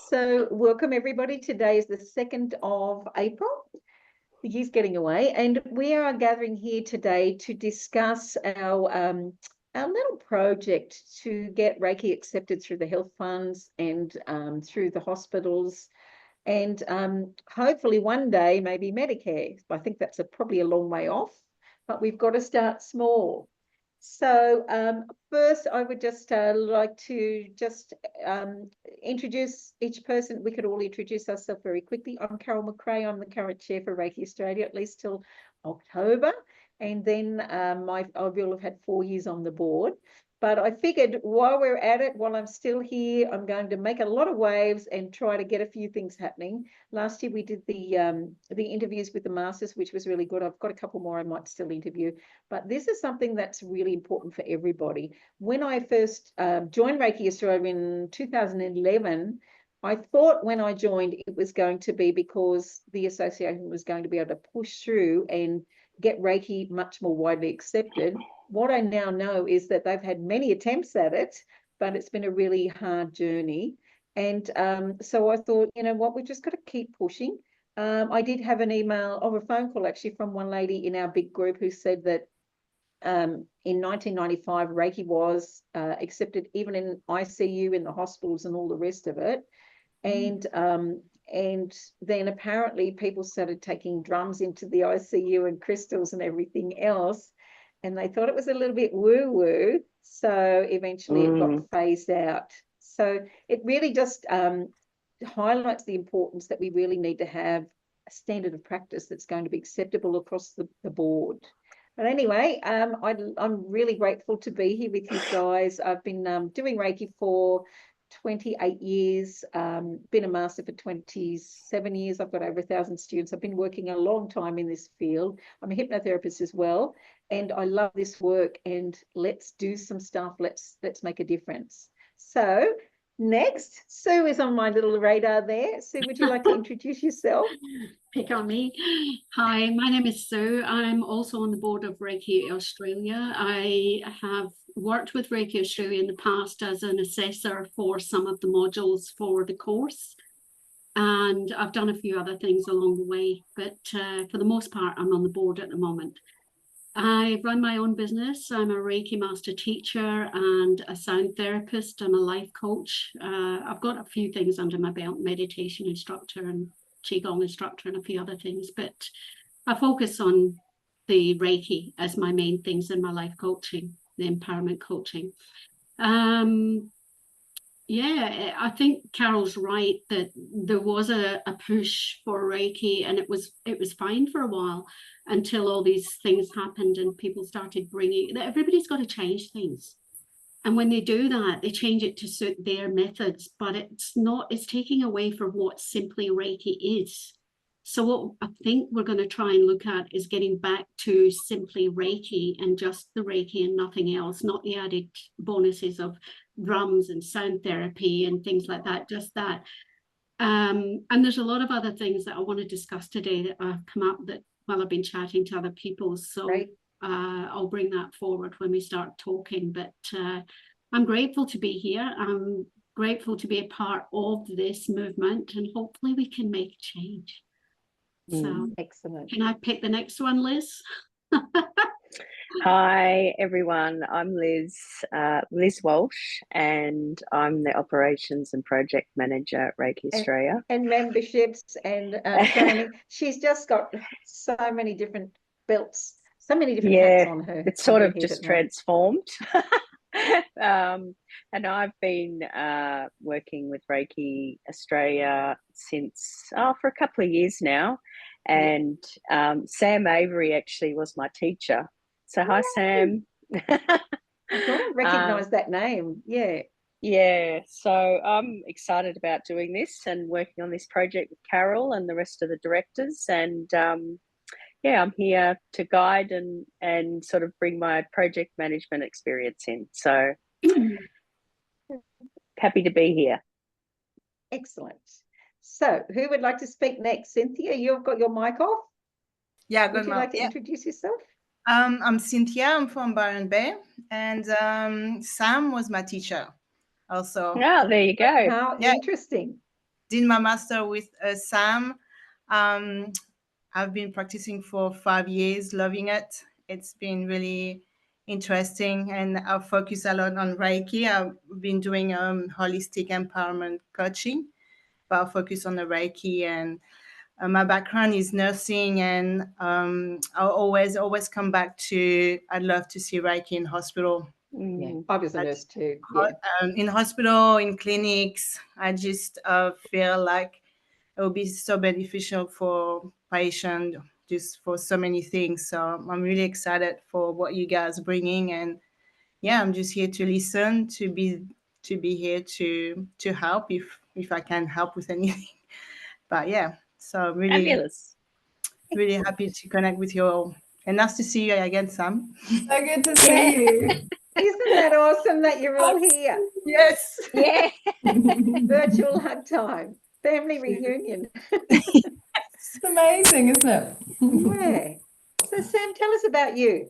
So welcome everybody. Today is the 2nd of April. The year's getting away, and we are gathering here today to discuss our little project to get Reiki accepted through the health funds and through the hospitals, and hopefully one day maybe Medicare. I think that's probably a long way off, but we've got to start small. So first, I would just like to just introduce each person. We could all introduce ourselves very quickly. I'm Carol Macrae. I'm the current chair for Reiki Australia, at least till October. And then I will have had 4 years on the board. But I figured while we're at it, while I'm still here, I'm going to make a lot of waves and try to get a few things happening. Last year we did the interviews with the masters, which was really good. I've got a couple more I might still interview, but this is something that's really important for everybody. When I first joined Reiki Australia in 2011, I thought when I joined it was going to be because the association was going to be able to push through and get Reiki much more widely accepted. What I now know is that they've had many attempts at it, but it's been a really hard journey. And so I thought, you know what, we've just got to keep pushing. I did have an email or a phone call actually from one lady in our big group who said that in 1995, Reiki was accepted even in ICU, in the hospitals and all the rest of it. And then apparently people started taking drums into the ICU and crystals and everything else, and they thought it was a little bit woo-woo, so eventually it got phased out. So it really just highlights the importance that we really need to have a standard of practice that's going to be acceptable across the board. But anyway, I'm really grateful to be here with you guys. I've been doing Reiki for 28 years, been a master for 27 years. I've got over 1,000 students. I've been working a long time in this field. I'm a hypnotherapist as well, and I love this work, and let's do some stuff. Let's make a difference. So next, Sue is on my little radar there. Sue, would you like to introduce yourself? Pick on me. Hi, my name is Sue. I'm also on the board of Reiki Australia. I have worked with Reiki Australia in the past as an assessor for some of the modules for the course, and I've done a few other things along the way, but for the most part I'm on the board at the moment. I run my own business. I'm a Reiki master teacher and a sound therapist. I'm a life coach. I've got a few things under my belt: meditation instructor and Qigong instructor and a few other things, but I focus on the Reiki as my main things in my life coaching, the empowerment coaching. Yeah, I think Carol's right that there was a push for Reiki, and it was fine for a while until all these things happened and people started bringing that everybody's got to change things. And when they do that, they change it to suit their methods, but it's taking away from what simply Reiki is. So what I think we're going to try and look at is getting back to simply Reiki and just the Reiki and nothing else, not the added bonuses of drums and sound therapy and things like that, just that. And there's a lot of other things that I want to discuss today that have come up that while I've been chatting to other people. So right. I'll bring that forward when we start talking, but I'm grateful to be here. I'm grateful to be a part of this movement, and hopefully we can make change. So excellent. Can I pick the next one, Liz? Hi everyone, I'm Liz Walsh, and I'm the Operations and Project Manager at Reiki Australia. And memberships and training. She's just got so many different belts, so many different hats on her. It's sort of just transformed. And I've been working with Reiki Australia since for a couple of years now, and Sam Avery actually was my teacher. So hi, Sam. I don't recognise that name. Yeah, so I'm excited about doing this and working on this project with Carol and the rest of the directors, and I'm here to guide and sort of bring my project management experience in. So happy to be here. Excellent. So who would like to speak next? Cynthia, you've got your mic off. Yeah, good. Would you like to introduce yourself? I'm Cynthia. I'm from Byron Bay, and Sam was my teacher also. Oh, there you go. How interesting. did my master with Sam. I've been practicing for 5 years, loving it. It's been really interesting, and I focus a lot on Reiki. I've been doing holistic empowerment coaching, but I focus on the Reiki, and my background is nursing, and I'll always come back to I'd love to see Reiki in hospital. Yeah, I was a nurse too. In hospital, in clinics, I just feel like it will be so beneficial for patient, just for so many things. So I'm really excited for what you guys are bringing, and yeah, I'm just here to listen, to be here to help if I can help with anything. But yeah, so really Fabulous. really happy to connect with you all, and nice to see you again, Sam. So good to see you. Isn't that awesome that you're all here? Yes. Yeah. Virtual hug time, family reunion. It's amazing, isn't it? Yeah. So Sam, tell us about you.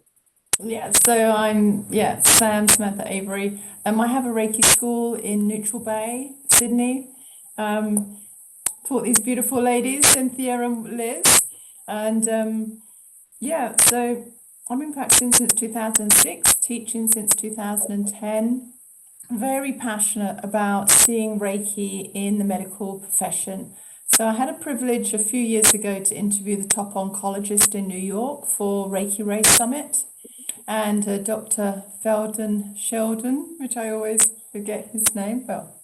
Yeah, so I'm Sam Samantha Avery. I have a Reiki school in Neutral Bay, Sydney. Taught these beautiful ladies, Cynthia and Liz. And so I've been practicing since 2006, teaching since 2010. Very passionate about seeing Reiki in the medical profession. So I had a privilege a few years ago to interview the top oncologist in New York for Reiki Race Summit, and Dr. Sheldon, which I always forget his name, well,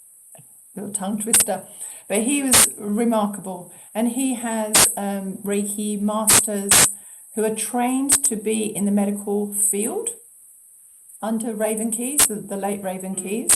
little tongue twister, but he was remarkable, and he has Reiki masters who are trained to be in the medical field under Raven Keys, the late Raven Keys,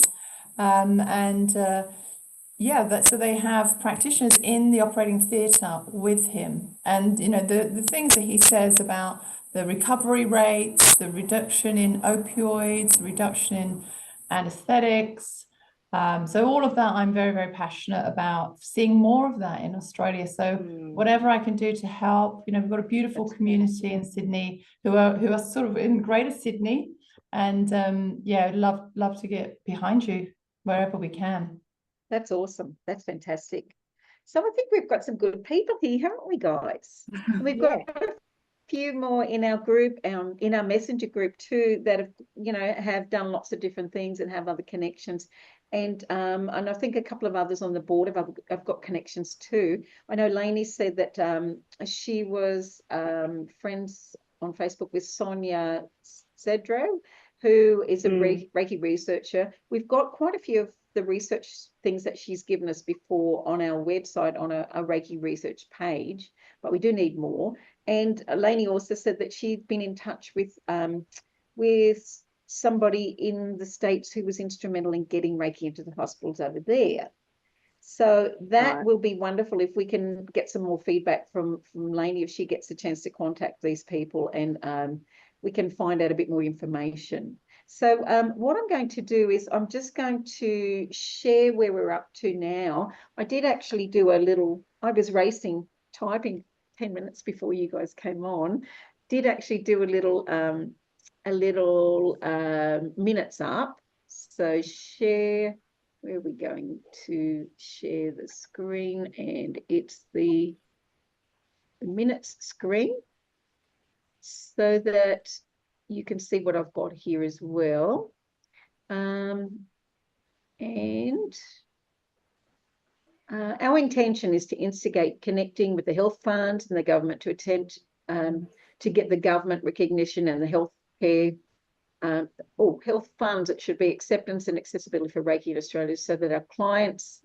so they have practitioners in the operating theatre with him, and the things that he says about the recovery rates, the reduction in opioids, reduction in anesthetics. So all of that, I'm very, very passionate about seeing more of that in Australia. So whatever I can do to help, we've got a beautiful community in Sydney who are sort of in Greater Sydney, and love to get behind you wherever we can. That's awesome. That's fantastic. So I think we've got some good people here, haven't we, guys? And we've got a few more in our group, in our messenger group too, that have done lots of different things and have other connections. And I think a couple of others on the board have got connections too. I know Lainey said that she was friends on Facebook with Sonia Cedro, who is a Reiki researcher. We've got quite a few of the research things that she's given us before on our website on a Reiki research page, but we do need more. And Lainey also said that she'd been in touch with somebody in the States who was instrumental in getting Reiki into the hospitals over there. So that will be wonderful if we can get some more feedback from Lainey, if she gets a chance to contact these people, and we can find out a bit more information. So what I'm going to do is I'm just going to share where we're up to now. I did actually do I was racing, typing 10 minutes before you guys came on, did actually do a little minutes up. So share, where are we going to share the screen? And it's the minutes screen, so that you can see what I've got here as well. And our intention is to instigate connecting with the health funds and the government to attempt to get the government recognition and the healthcare health funds. It should be acceptance and accessibility for Reiki in Australia, so that our clients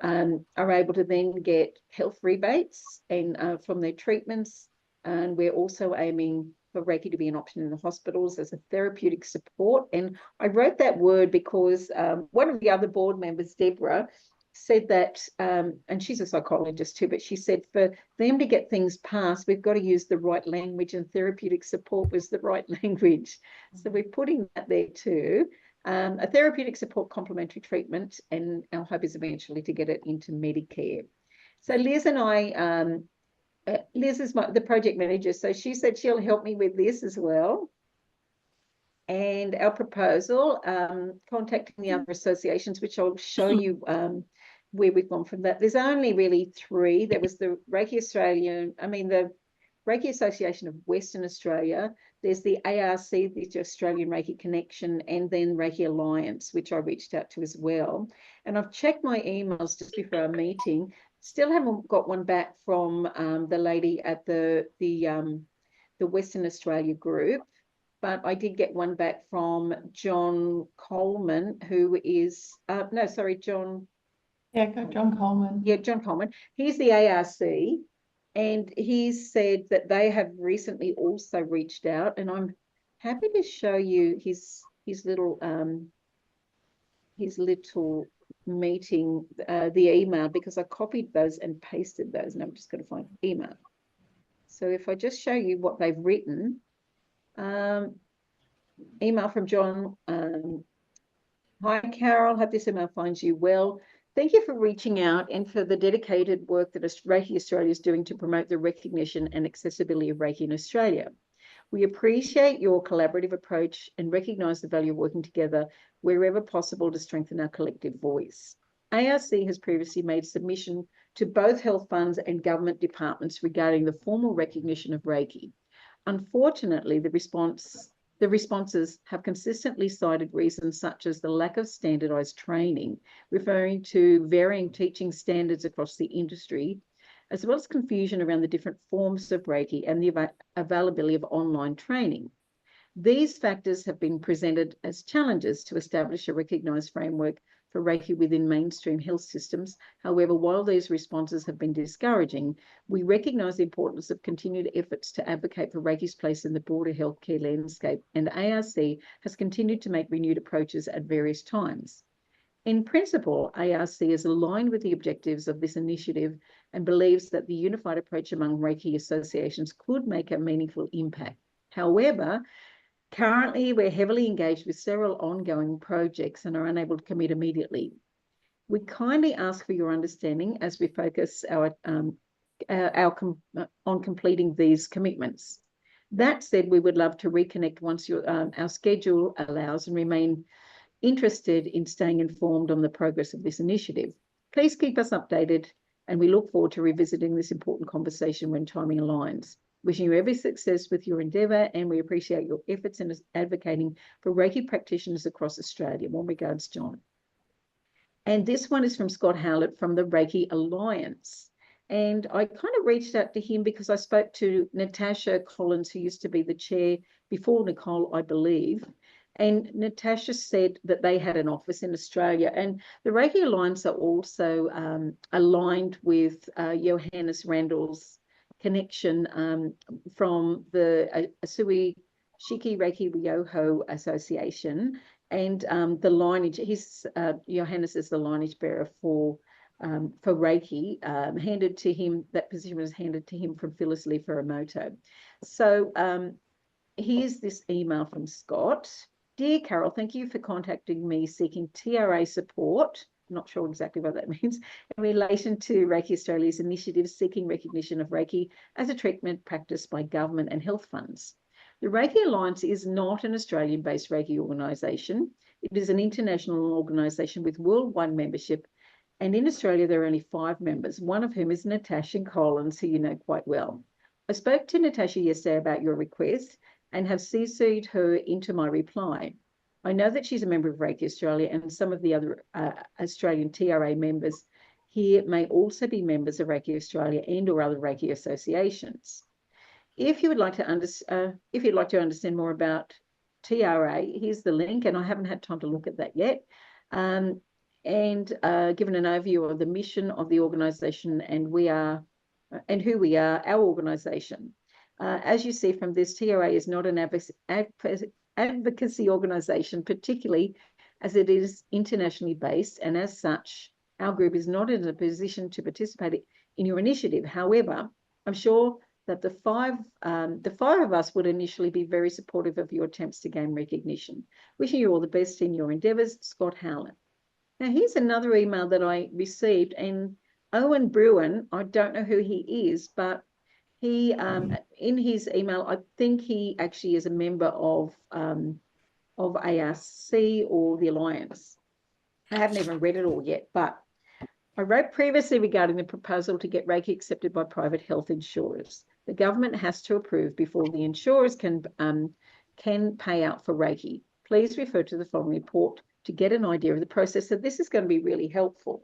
are able to then get health rebates and from their treatments. And we're also aiming for Reiki to be an option in the hospitals as a therapeutic support. And I wrote that word because one of the other board members, Deborah, said that, and she's a psychologist too, but she said for them to get things passed, we've got to use the right language, and therapeutic support was the right language. So we're putting that there too. A therapeutic support complementary treatment, and our hope is eventually to get it into Medicare. So Liz and I, Liz is the project manager, so she said she'll help me with this as well. And our proposal, contacting the other associations, which I'll show you where we've gone from that. There's only really three. There was the Reiki Australia, the Reiki Association of Western Australia. There's the ARC, the Australian Reiki Connection, and then Reiki Alliance, which I reached out to as well. And I've checked my emails just before our meeting. Still haven't got one back from the lady at the Western Australia group, but I did get one back from John Coleman, who is John. Yeah, got John Coleman. Yeah, John Coleman. He's the ARC, and he said that they have recently also reached out, and I'm happy to show you his little meeting, the email, because I copied those and pasted those, and I'm just going to find email. So if I just show you what they've written, email from John. Hi, Carol. Hope this email finds you well. Thank you for reaching out and for the dedicated work that Reiki Australia is doing to promote the recognition and accessibility of Reiki in Australia. We appreciate your collaborative approach and recognise the value of working together wherever possible to strengthen our collective voice. ARC has previously made submission to both health funds and government departments regarding the formal recognition of Reiki. Unfortunately, the responses have consistently cited reasons such as the lack of standardised training, referring to varying teaching standards across the industry, as well as confusion around the different forms of Reiki and the availability of online training. These factors have been presented as challenges to establish a recognised framework for Reiki within mainstream health systems. However, while these responses have been discouraging, we recognise the importance of continued efforts to advocate for Reiki's place in the broader healthcare landscape, and ARC has continued to make renewed approaches at various times. In principle, ARC is aligned with the objectives of this initiative and believes that the unified approach among Reiki associations could make a meaningful impact. However, currently, we're heavily engaged with several ongoing projects and are unable to commit immediately. We kindly ask for your understanding as we focus on completing these commitments. That said, we would love to reconnect once our schedule allows and remain interested in staying informed on the progress of this initiative. Please keep us updated, and we look forward to revisiting this important conversation when timing aligns. Wishing you every success with your endeavour, and we appreciate your efforts in advocating for Reiki practitioners across Australia. Warm regards, John. And this one is from Scott Howlett from the Reiki Alliance. And I kind of reached out to him because I spoke to Natasha Collins, who used to be the chair before Nicole, I believe. And Natasha said that they had an office in Australia. And the Reiki Alliance are also aligned with Johannes Randall's connection from the Asui Shiki Reiki Ryoho Association, and the lineage. Johannes is the lineage bearer for Reiki. Handed to him, that position was handed to him from Phyllis Lee Furamoto. So here's this email from Scott. Dear Carol, thank you for contacting me seeking TRA support. I'm not sure exactly what that means, in relation to Reiki Australia's initiative seeking recognition of Reiki as a treatment practice by government and health funds. The Reiki Alliance is not an Australian-based Reiki organisation. It is an international organisation with worldwide membership, and in Australia there are only 5 members, one of whom is Natasha Collins, who you know quite well. I spoke to Natasha yesterday about your request and have CC'd her into my reply. I know that she's a member of Reiki Australia, and some of the other Australian TRA members here may also be members of Reiki Australia and or other Reiki associations. If you'd like to understand more about TRA, here's the link, and I haven't had time to look at that yet. Given an overview of the mission of the organisation and who we are, our organisation. As you see from this, TRA is not an advocacy organisation, particularly as it is internationally based, and as such, our group is not in a position to participate in your initiative. However, I'm sure that the five of us would initially be very supportive of your attempts to gain recognition. Wishing you all the best in your endeavours, Scott Howlett. Now, here's another email that I received, and Owen Bruin, I don't know who he is, but he, in his email, I think he actually is a member of ARC or the Alliance. I haven't even read it all yet, but I wrote previously regarding the proposal to get Reiki accepted by private health insurers. The government has to approve before the insurers can pay out for Reiki. Please refer to the following report to get an idea of the process. So this is going to be really helpful.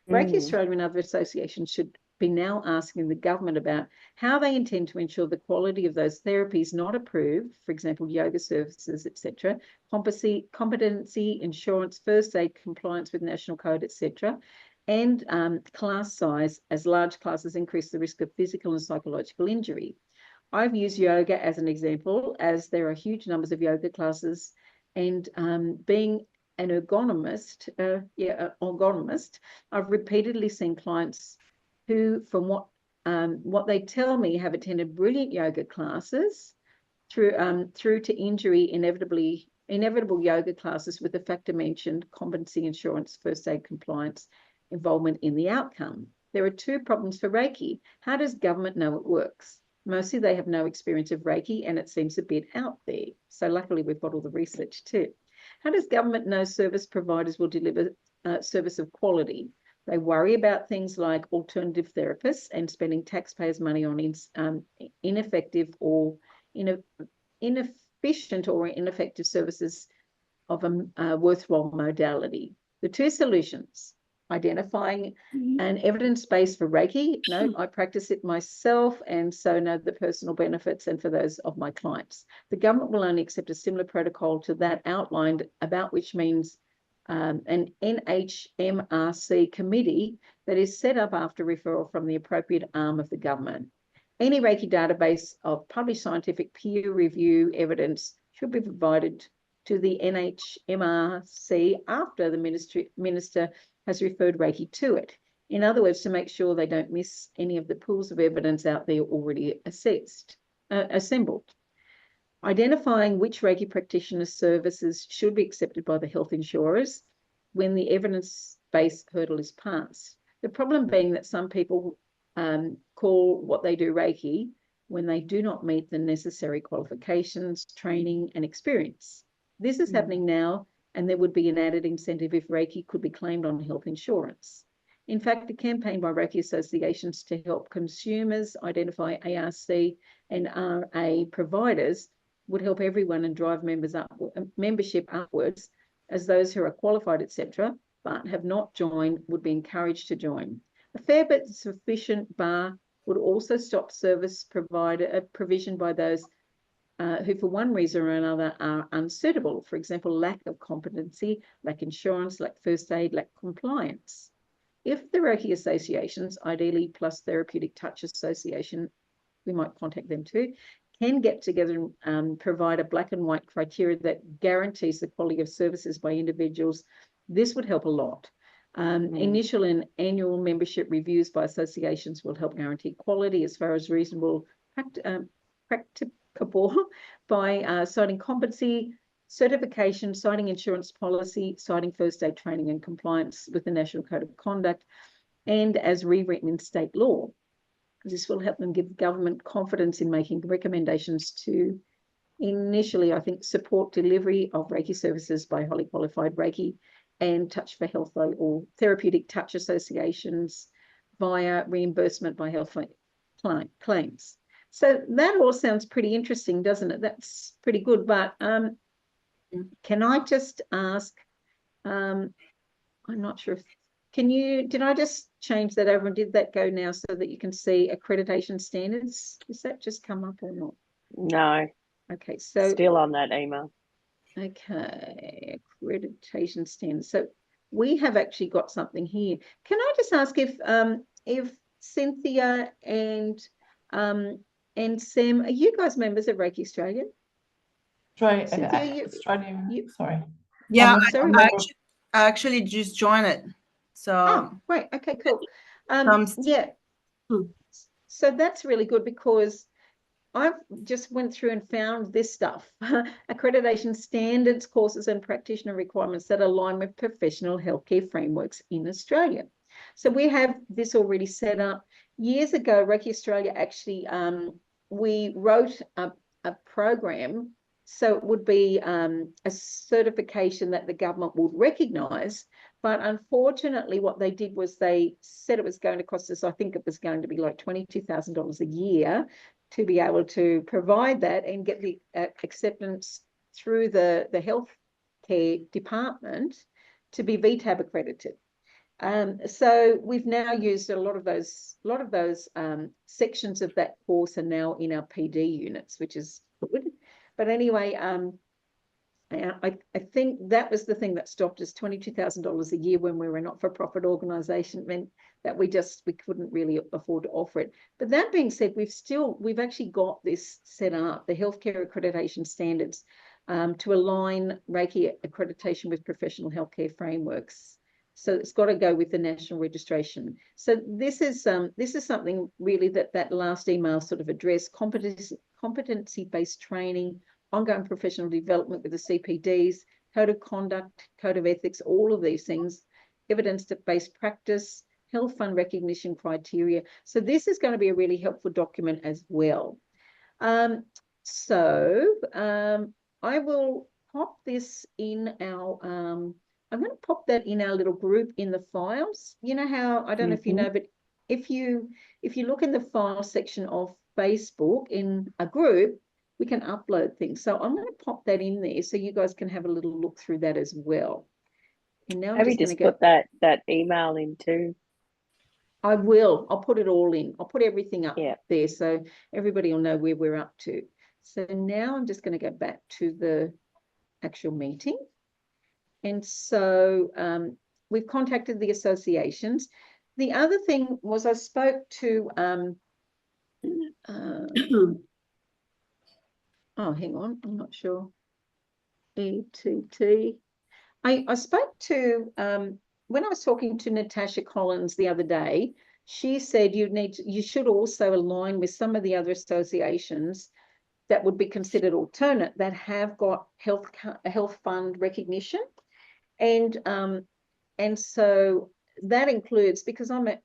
Reiki Australia and other associations should be now asking the government about how they intend to ensure the quality of those therapies not approved, for example, yoga services, etc., competency, insurance, first aid, compliance with national code, etc., and class size, as large classes increase the risk of physical and psychological injury. I've used yoga as an example, as there are huge numbers of yoga classes, and being an ergonomist, I've repeatedly seen clients who, from what they tell me, have attended brilliant yoga classes through to injury, inevitable yoga classes with the factor mentioned, competency, insurance, first aid, compliance, involvement in the outcome. There are two problems for Reiki. How does government know it works? Mostly they have no experience of Reiki and it seems a bit out there. So luckily we've got all the research too. How does government know service providers will deliver service of quality? They worry about things like alternative therapists and spending taxpayers' money on ineffective or inefficient or ineffective services of a worthwhile modality. The two solutions: identifying an evidence base for Reiki. No, I practice it myself and so know the personal benefits, and for those of my clients. The government will only accept a similar protocol to that outlined, about which means an NHMRC committee that is set up after referral from the appropriate arm of the government. Any Reiki database of published scientific peer review evidence should be provided to the NHMRC after the minister has referred Reiki to it. In other words, to make sure they don't miss any of the pools of evidence out there already assembled. Identifying which Reiki practitioner services should be accepted by the health insurers when the evidence-based hurdle is passed. The problem being that some people call what they do Reiki when they do not meet the necessary qualifications, training, and experience. This is happening now, and there would be an added incentive if Reiki could be claimed on health insurance. In fact, a campaign by Reiki associations to help consumers identify ARC and RA providers would help everyone and drive membership upwards, as those who are qualified, etc., but have not joined would be encouraged to join. A fair but sufficient bar would also stop service provision by those who for one reason or another are unsuitable. For example, lack of competency, lack insurance, lack first aid, lack compliance. If the Reiki associations, ideally plus Therapeutic Touch Association, we might contact them too, can get together and provide a black and white criteria that guarantees the quality of services by individuals, this would help a lot. Initial and annual membership reviews by associations will help guarantee quality as far as reasonable, practicable by citing competency, certification, citing insurance policy, citing first aid training and compliance with the National Code of Conduct, and as rewritten in state law. This will help them give government confidence in making recommendations to initially, I think, support delivery of Reiki services by highly qualified Reiki and Touch for Health or Therapeutic Touch Associations via reimbursement by health claims. So that all sounds pretty interesting, doesn't it? That's pretty good. But can I just ask, I'm not sure if, did I just change that over and did that go now so that you can see accreditation standards? Does that just come up or not? No. Okay, so. Still on that email. Okay, accreditation standards. So we have actually got something here. Can I just ask if Cynthia and Sam, are you guys members of Reiki Australia? Australian, sorry. Yeah, sorry. I actually just joined it. So great. Okay, cool. Yeah. So that's really good because I've just went through and found this stuff, accreditation standards, courses and practitioner requirements that align with professional healthcare frameworks in Australia. So we have this already set up. Years ago, Reiki Australia actually, we wrote a program, so it would be a certification that the government would recognise But unfortunately, what they did was they said it was going to cost us, I think it was going to be like $22,000 a year to be able to provide that and get the acceptance through the healthcare department to be VTAB accredited. So we've now used a lot of those sections of that course are now in our PD units, which is good. But anyway, I think that was the thing that stopped us. $22,000 a year when we were a not-for-profit organisation meant that we couldn't really afford to offer it. But that being said, we've actually got this set up, the healthcare accreditation standards, to align Reiki accreditation with professional healthcare frameworks. So it's got to go with the national registration. So this is something really that last email sort of addressed: competency-based training, ongoing professional development with the CPDs, code of conduct, code of ethics, all of these things, evidence-based practice, health fund recognition criteria. So this is going to be a really helpful document as well. I will pop this in our, I'm going to pop that in our little group in the files. You know how, I don't know if you know, but if you look in the file section of Facebook in a group, we can upload things. So I'm going to pop that in there so you guys can have a little look through that as well. And now Maybe just put that email in too. I will. I'll put it all in. I'll put everything up there so everybody will know where we're up to. So now I'm just going to go back to the actual meeting. And so we've contacted the associations. The other thing was I spoke to oh, hang on, I'm not sure. ETT. I spoke to, when I was talking to Natasha Collins the other day, she said you should also align with some of the other associations that would be considered alternate that have got health fund recognition. And so that includes, because I'm a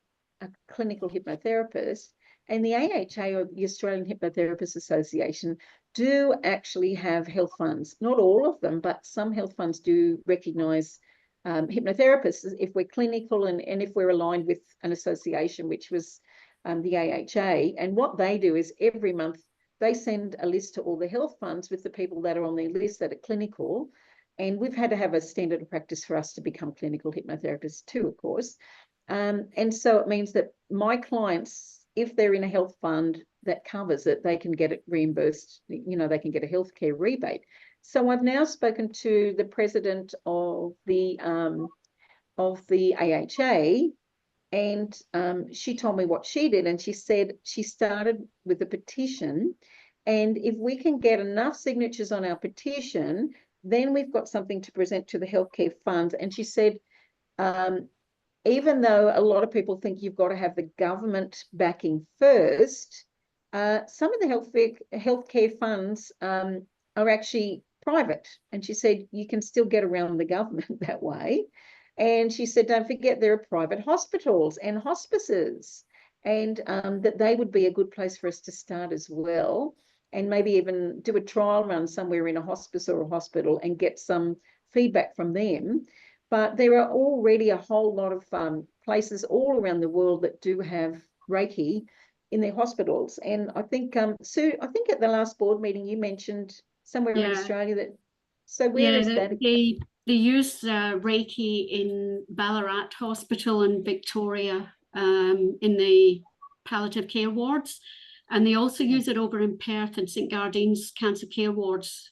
clinical hypnotherapist, and the AHA, or the Australian Hypnotherapists Association, do actually have health funds. Not all of them, but some health funds do recognise hypnotherapists if we're clinical and if we're aligned with an association, which was the AHA. And what they do is every month they send a list to all the health funds with the people that are on their list that are clinical. And we've had to have a standard of practice for us to become clinical hypnotherapists too, of course. And so it means that my clients, if they're in a health fund that covers it, they can get it reimbursed, you know, they can get a healthcare rebate. So I've now spoken to the president of the AHA, and she told me what she did, and she said she started with a petition, and if we can get enough signatures on our petition, then we've got something to present to the healthcare funds. And she said, even though a lot of people think you've got to have the government backing first, some of the healthcare funds are actually private. And she said, you can still get around the government that way. And she said, don't forget there are private hospitals and hospices, and that they would be a good place for us to start as well. And maybe even do a trial run somewhere in a hospice or a hospital and get some feedback from them. But there are already a whole lot of places all around the world that do have Reiki in their hospitals. And I think, Sue, I think at the last board meeting you mentioned somewhere in Australia that, so where is that? They use Reiki in Ballarat Hospital in Victoria in the palliative care wards. And they also use it over in Perth and St. Gardine's cancer care wards.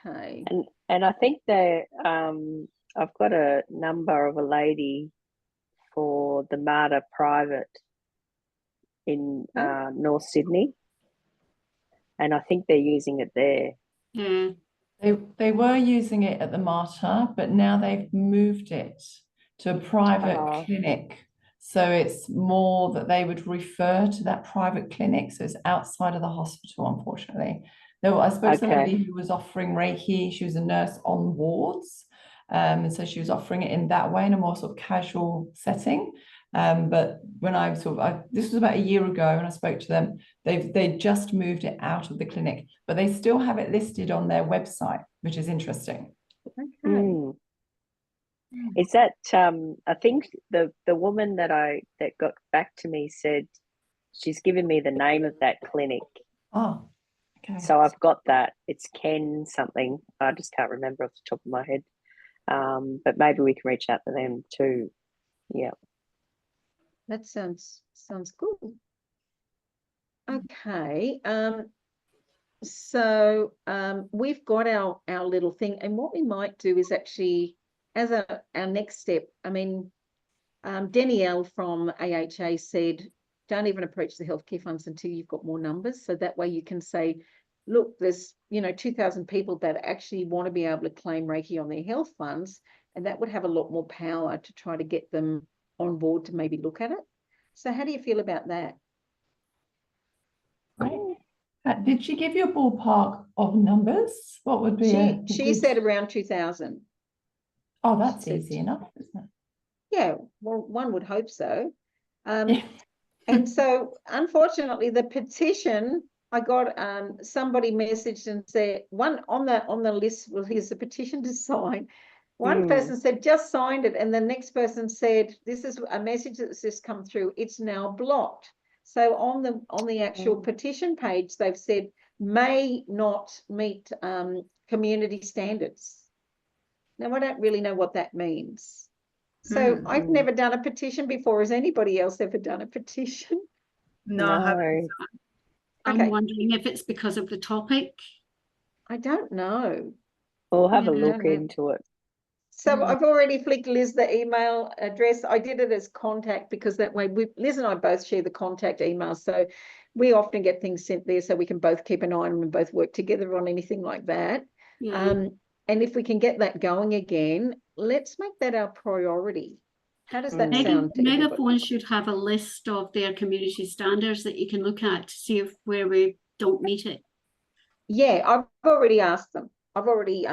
Okay. And I think that I've got a number of a lady for the Mater Private in North Sydney, and I think they're using it there. Yeah. They were using it at the Mater, but now they've moved it to a private clinic. So it's more that they would refer to that private clinic. So it's outside of the hospital, unfortunately. Though I spoke to somebody who was offering Reiki. She was a nurse on wards. And so she was offering it in that way, in a more sort of casual setting. But when I this was about a year ago when I spoke to them, they just moved it out of the clinic, but they still have it listed on their website, which is interesting. Okay. Is that I think the woman that got back to me said she's given me the name of that clinic. Oh, okay. So I've got that. It's Ken something. I just can't remember off the top of my head. But maybe we can reach out to them too. Yeah. That sounds cool. Okay. So we've got our little thing, and what we might do is actually, as our next step, I mean, Danielle from AHA said, don't even approach the healthcare funds until you've got more numbers. So that way you can say, look, there's 2,000 people that actually want to be able to claim Reiki on their health funds, and that would have a lot more power to try to get them on board to maybe look at it. So how do you feel about that? Right. Did she give you a ballpark of numbers? What would be she said around 2,000. Oh, that's easy enough, isn't it? Yeah, well, one would hope so. Yeah. And so, unfortunately, the petition, I got somebody messaged and said, one on the list, well, here's the petition to sign. One person said, just signed it. And the next person said, this is a message that's just come through. It's now blocked. So on the actual petition page, they've said, may not meet community standards. Now, I don't really know what that means. So I've never done a petition before. Has anybody else ever done a petition? No, I haven't. I'm wondering if it's because of the topic. I don't know. We'll have a look into it. So I've already flicked Liz the email address. I did it as contact because that way Liz and I both share the contact email. So we often get things sent there so we can both keep an eye on them and both work together on anything like that. Yeah. And if we can get that going again, let's make that our priority. How does that sound to everybody? Megaphone should have a list of their community standards that you can look at to see if where we don't meet it. Yeah, I've already asked them. I've already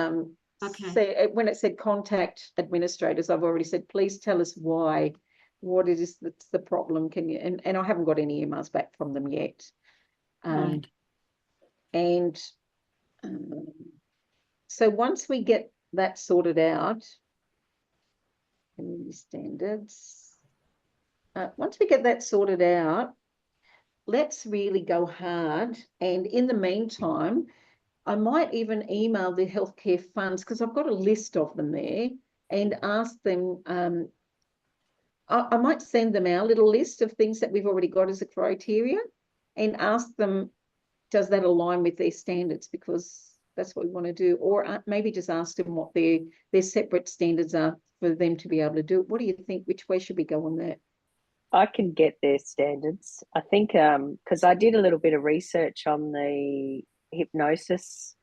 Okay. when it said contact administrators, I've already said, please tell us why, what it is that's the problem. Can you, and I haven't got any emails back from them yet. Right. And so once we get that sorted out, community standards, once we get that sorted out, let's really go hard. And in the meantime, I might even email the healthcare funds because I've got a list of them there and ask them, I might send them our little list of things that we've already got as a criteria and ask them, does that align with their standards? Because that's what we want to do. Or maybe just ask them what their separate standards are for them to be able to do it. What do you think? Which way should we go on that? I can get their standards. I think because I did a little bit of research on the hypnosis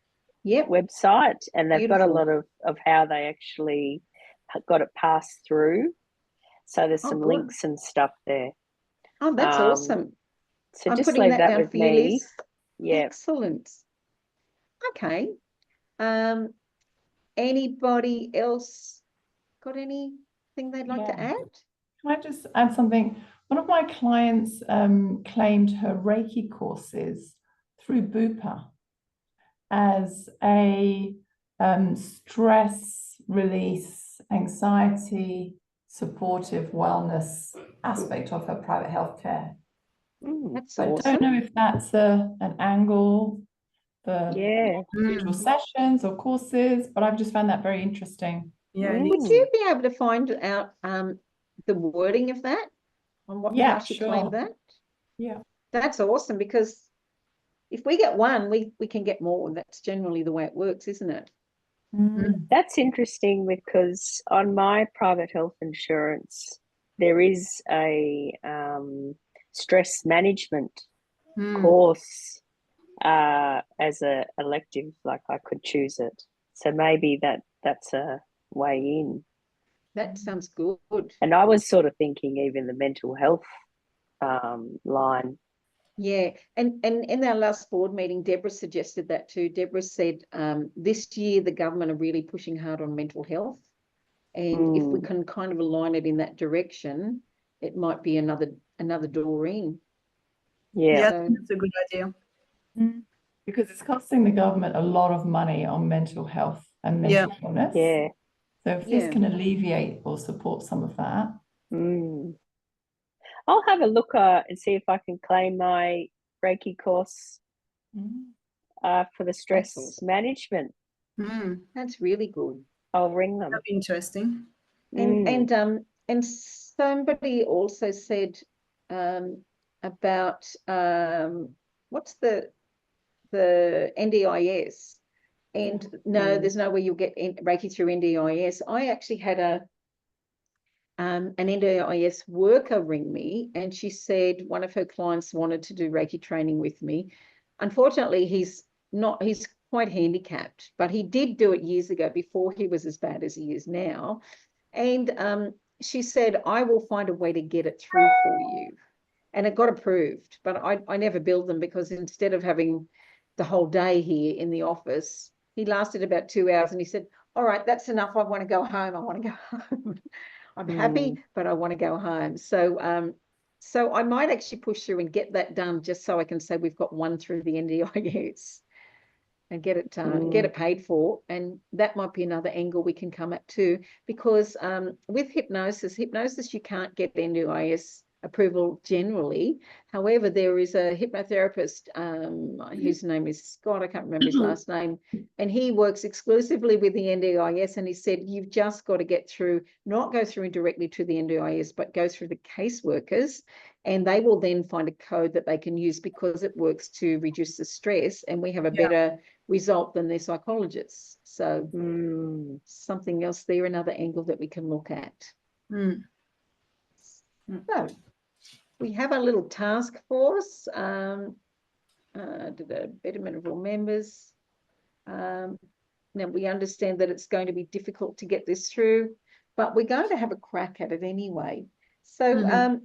website, and they've got a lot of how they actually got it passed through. So there's some links and stuff there. Oh, that's awesome. So I'm just putting leave that that down with for you, me. Liz. Yeah. Excellent. Okay. Anybody else got anything they'd like to add? Can I just add something? One of my clients claimed her Reiki courses through Bupa as a stress release, anxiety, supportive wellness aspect of her private healthcare. That's I awesome. don't know if that's an angle for individual sessions or courses, but I've just found that very interesting. Yeah. Would you be able to find out the wording of that on what how she claimed that? Yeah. That's awesome because if we get one, we can get more. That's generally the way it works, isn't it? That's interesting because on my private health insurance, there is a stress management course as a elective, like I could choose it. So maybe that's a way in. That sounds good. And I was sort of thinking even the mental health line. Yeah, and in our last board meeting, Deborah suggested that too. Deborah said this year the government are really pushing hard on mental health, and if we can kind of align it in that direction, it might be another door in. Yeah, so, that's a good idea. Because it's costing the government a lot of money on mental health and mental illness. Yeah. So if this can alleviate or support some of that. I'll have a look and see if I can claim my Reiki course for the stress management. That's really good. I'll ring them. That'd be interesting. And somebody also said about what's the NDIS, and no, there's no way you'll get Reiki through NDIS. I actually had an NDIS worker ring me, and she said one of her clients wanted to do Reiki training with me. Unfortunately, he's quite handicapped, but he did do it years ago before he was as bad as he is now. And she said, I will find a way to get it through for you. And it got approved, but I never billed them, because instead of having the whole day here in the office, he lasted about 2 hours, and he said, all right, that's enough. I want to go home. I want to go home. I'm happy, but I want to go home. So so I might actually push through and get that done, just so I can say we've got one through the NDIS and get it done, get it paid for. And that might be another angle we can come at too, because with hypnosis, you can't get NDIS approval generally. However, there is a hypnotherapist whose name is Scott, I can't remember his last name, and he works exclusively with the NDIS, and he said you've just got to get through, not go through directly to the NDIS, but go through the caseworkers, and they will then find a code that they can use, because it works to reduce the stress, and we have a better result than their psychologists. So something else there, another angle that we can look at. So we have a little task force, to the betterment of all members. Now we understand that it's going to be difficult to get this through, but we're going to have a crack at it anyway. So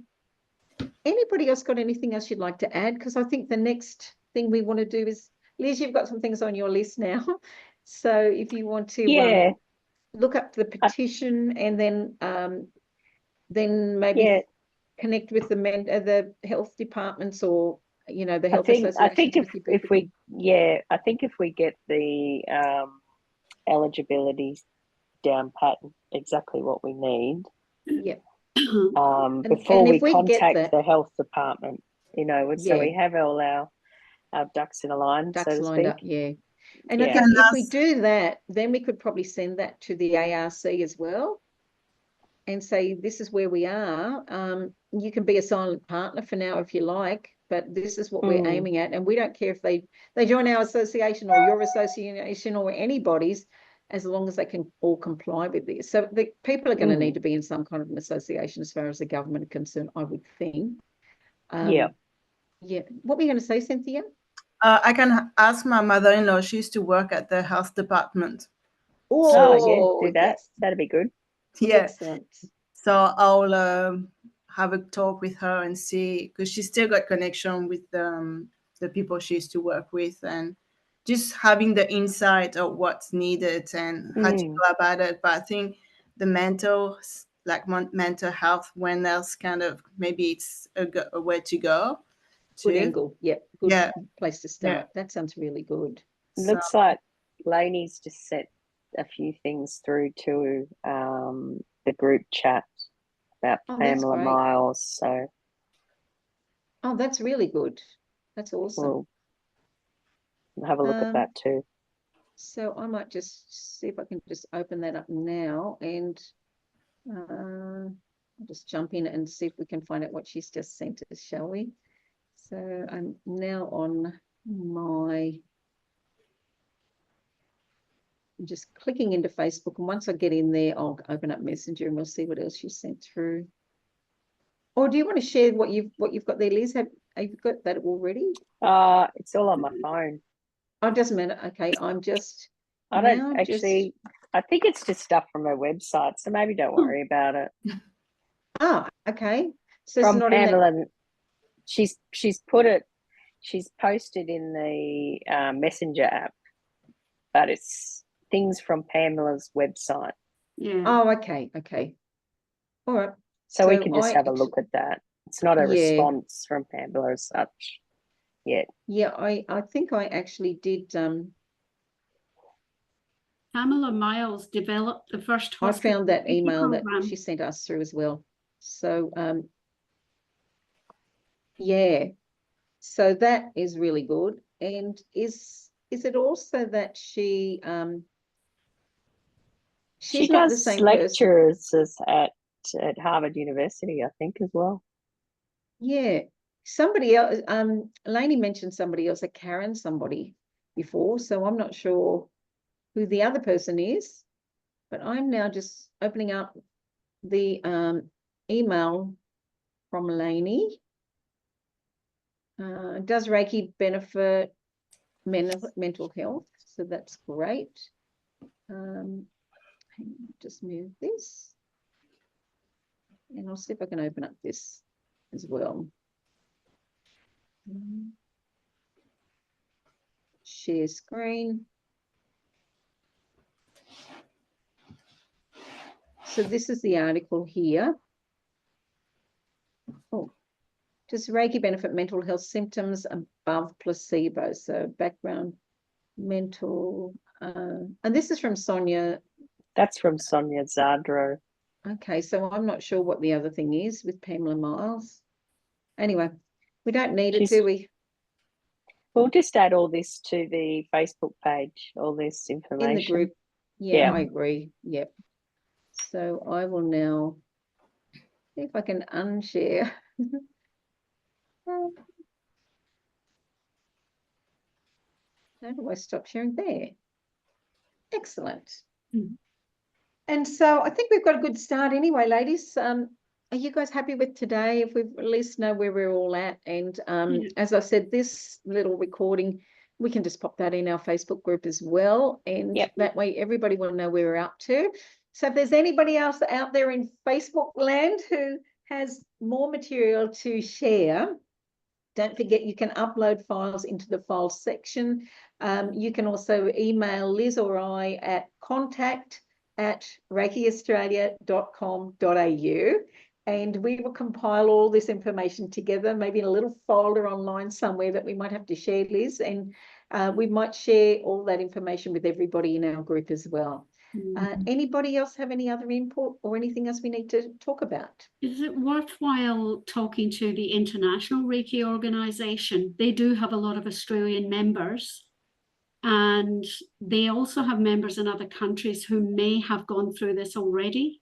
anybody else got anything else you'd like to add? Because I think the next thing we want to do is, Liz, you've got some things on your list now. So if you want to look up the petition, and then maybe connect with the health departments, or the health associations. I think if we get the eligibility down pat, exactly what we need. Before we contact the health department, so we have all our ducks in a line, so to speak. Up, and I think if we do that, then we could probably send that to the ARC as well, and say, this is where we are. You can be a silent partner for now if you like, but this is what we're aiming at. And we don't care if they join our association or your association or anybody's, as long as they can all comply with this. So the people are going to need to be in some kind of an association as far as the government are concerned, I would think. What were you going to say, Cynthia? I can ask my mother-in-law. She used to work at the health department. Do that. That'd be good. Excellent. So I'll have a talk with her and see, because she's still got connection with the people she used to work with, and just having the insight of what's needed and how to go about it. But I think the mental health, when else kind of, maybe it's a way to go. Good angle. Good place to start. That sounds really good. Looks like Lainey's just set a few things through to the group chat about Pamela Miles. So that's really good. That's awesome. We'll have a look at that too. So I might just see if I can just open that up now, and I'll just jump in and see if we can find out what she's just sent us, shall we? So I'm now on I'm just clicking into Facebook, and once I get in there, I'll open up Messenger and we'll see what else you sent through. Or do you want to share what you've got there, Liz? Have you got that already? It's all on my phone. Oh, it doesn't matter. Okay, I think it's just stuff from her website, so maybe don't worry about it. Okay. So from it's not Pamela, in that... she's posted in the Messenger app, but it's things from Pamela's website. Oh, okay. All right. So we can just have a look at that. It's not a response from Pamela as such yet. Yeah, I think I actually did Pamela Miles developed the first I hospital found that Reiki email that program. she sent us through as well. So, yeah, so that is really good. And is it also that She she's not the does same person? lectures at Harvard University, I think, as well. Yeah, somebody else, Lainey mentioned somebody else, a Karen somebody before, so I'm not sure who the other person is, but I'm now just opening up the email from Lainey. Does Reiki benefit mental health? So that's great. Just move this, and I'll see if I can open up this as well. Share screen. So this is the article here. Oh, does Reiki benefit mental health symptoms above placebo? So background mental, and this is from Sonia. That's from Sonia Zadro. Okay, so I'm not sure what the other thing is with Pamela Miles. Anyway, we don't need it, do we? We'll just add all this to the Facebook page, all this information. In the group. Yeah, I agree. Yep. So I will now see if I can unshare. How do I stop sharing there? Excellent. And so I think we've got a good start anyway, ladies. Are you guys happy with today? If we at least know where we're all at. And as I said, this little recording, we can just pop that in our Facebook group as well. And that way everybody will know where we're up to. So if there's anybody else out there in Facebook land who has more material to share, don't forget you can upload files into the files section. You can also email Liz or I at contact@reikiaustralia.com.au, and we will compile all this information together, maybe in a little folder online somewhere that we might have to share, Liz, and we might share all that information with everybody in our group as well. Anybody else have any other input or anything else we need to talk about? Is it worthwhile talking to the International Reiki Organisation? They do have a lot of Australian members, and they also have members in other countries who may have gone through this already.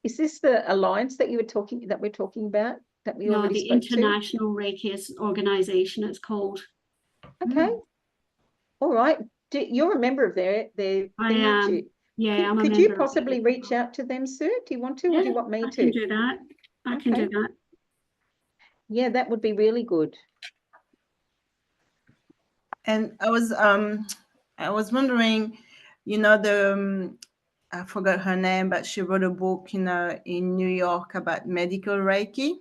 Is this the alliance that we're talking about that we already the spoke to? International Reiki Organisation, it's called. Okay. All right. You're a member of their thing, aren't you? Yeah, could you possibly reach out to them, Sue? Do you want to, or do you want me to? I can do that. I can do that. Yeah, that would be really good. And I was wondering, you know, I forgot her name, but she wrote a book, you know, in New York about medical Reiki.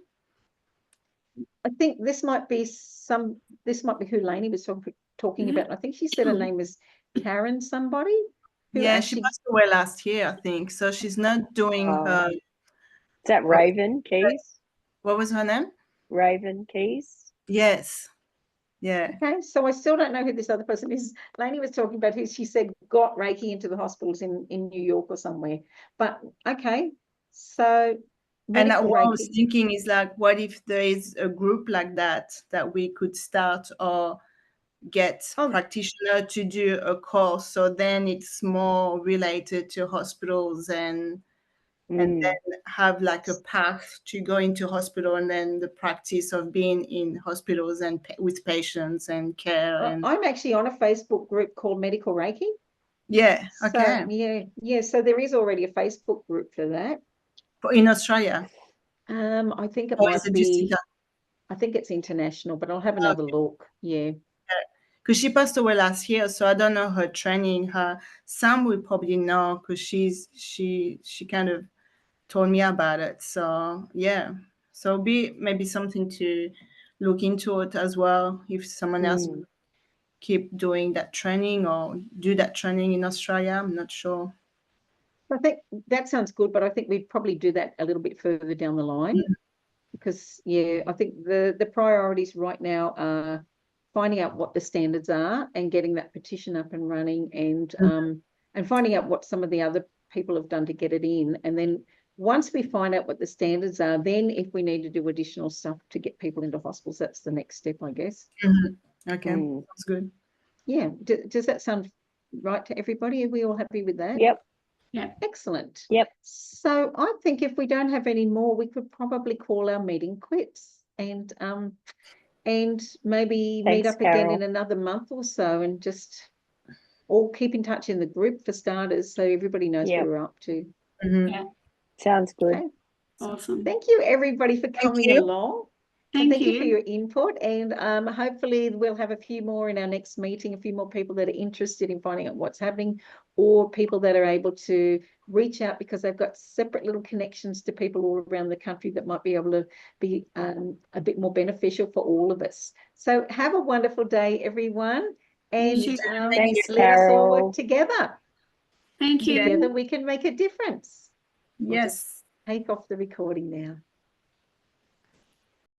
I think this might be who Lainey was talking about. I think she said her name was Karen somebody. Yeah, she passed away last year, I think. So she's not doing her. Is that Raven Keys? What was her name? Raven Keys. Yes. Yeah. Okay, so I still don't know who this other person is. Lainey was talking about who she said got Reiki into the hospitals in New York or somewhere. But okay, so and what I was thinking is like, what if there is a group like that we could start or get practitioner to do a course, so then it's more related to hospitals and then have like a path to go into hospital and then the practice of being in hospitals and with patients and care. And I'm actually on a Facebook group called Medical Reiki. Yeah. So, Okay. Yeah. So there is already a Facebook group for that. In Australia. I think it might be. I think it's international, but I'll have another look. Yeah. Because she passed away last year, so I don't know her training. Sam will probably know because she kind of told me about it. So yeah, so maybe something to look into it as well. If someone else will keep doing that training or do that training in Australia, I'm not sure. I think that sounds good, but I think we'd probably do that a little bit further down the line because I think the priorities right now are finding out what the standards are and getting that petition up and running and and finding out what some of the other people have done to get it in. And then once we find out what the standards are, then if we need to do additional stuff to get people into hospitals, that's the next step, I guess. Okay, sounds good. Yeah. Does that sound right to everybody? Are we all happy with that? Yep. Yeah. Excellent. Yep. So I think if we don't have any more, we could probably call our meeting quits and maybe meet Thanks, up again Carol. in another month or so, and just all keep in touch in the group for starters, so everybody knows Yep. what we're up to. Yeah. Sounds good. Okay. Awesome. Thank you, everybody, for coming you. along. And Thank thank you for you. your input, and hopefully we'll have a few more in our next meeting, a few more people that are interested in finding out what's happening, or people that are able to reach out because they've got separate little connections to people all around the country that might be able to be a bit more beneficial for all of us. So have a wonderful day, everyone, and too. Thanks, let us all Carol. work together. Thank you. Together we can make a difference. We'll just Yes. take off the recording now.